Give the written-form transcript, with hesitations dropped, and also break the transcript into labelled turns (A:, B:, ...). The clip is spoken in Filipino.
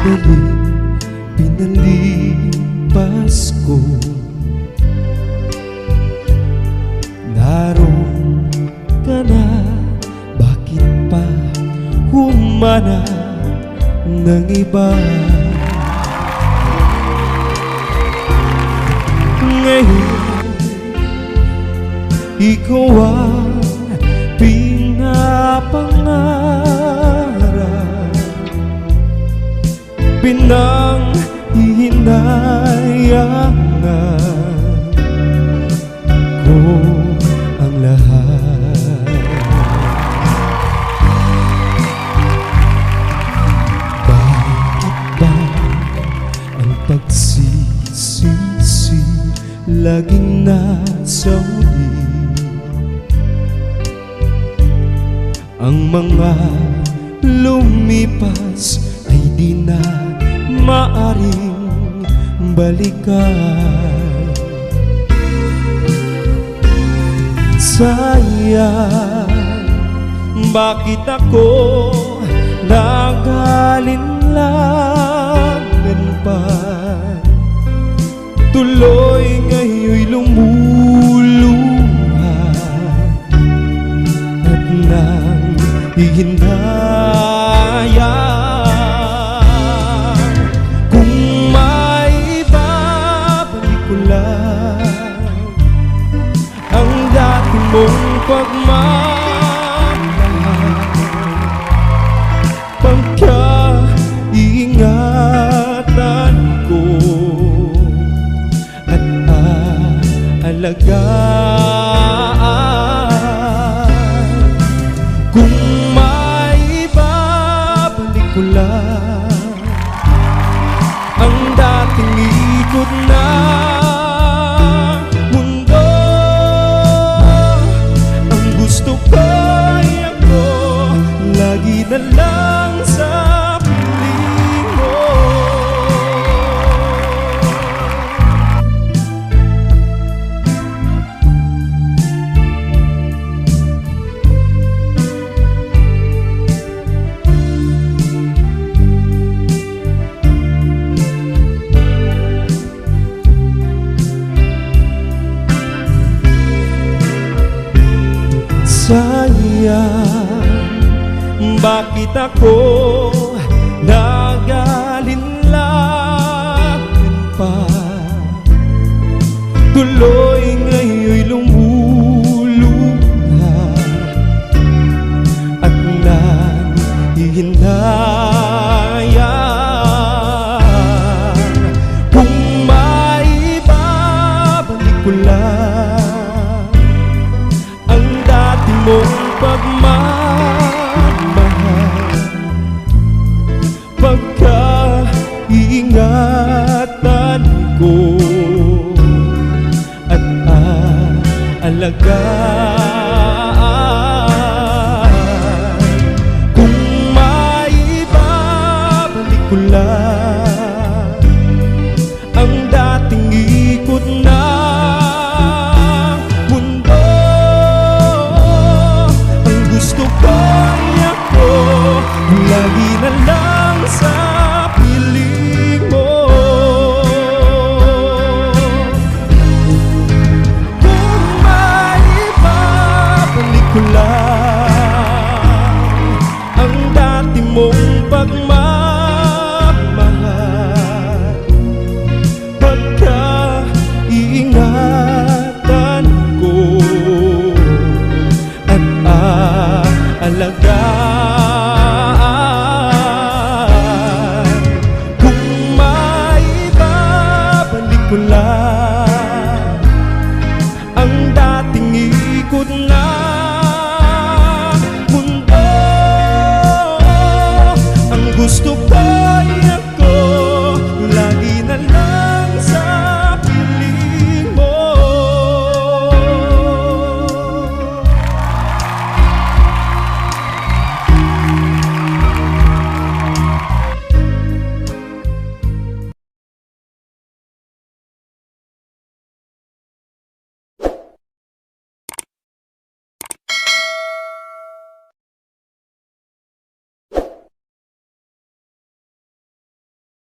A: Daling pinalipas ko, naroon ka na, bakit pa humanap ng iba? Ngayon, ikaw ang pinapangarap, pinanghihinayangan ko ang lahat. Bakit ba ang pagsisisi laging nasa huli? Ang mga lumipas ay di na maaring balikan. Sayang, bakit ako nag-alinlangan pa? Tuloy ngayon'y lumuluha at nang hihinaya. Kung may babalik ko lang ang dati mong pagmamahal, pagka-ingatan ko at aalagaan. Kung may babalik ko lang ang dating ikot na mundo, ang gusto ko ay ako lagi na lang sa piling mo. Sayang, bakit ako nag-alinlangan pa? Tuloy ngayon'y lumuluha at nanghihinayang. Kung may babalik ko lang ang dati mong pagmamahal, pagka-ingatan ko at aalagaan. Kung may babalik ko lang ang dating ikot na mundo, ang gusto ko ay ako lagi na lang sa piling mo. Kung may babalik ko lang ang dati mong pagmamahal,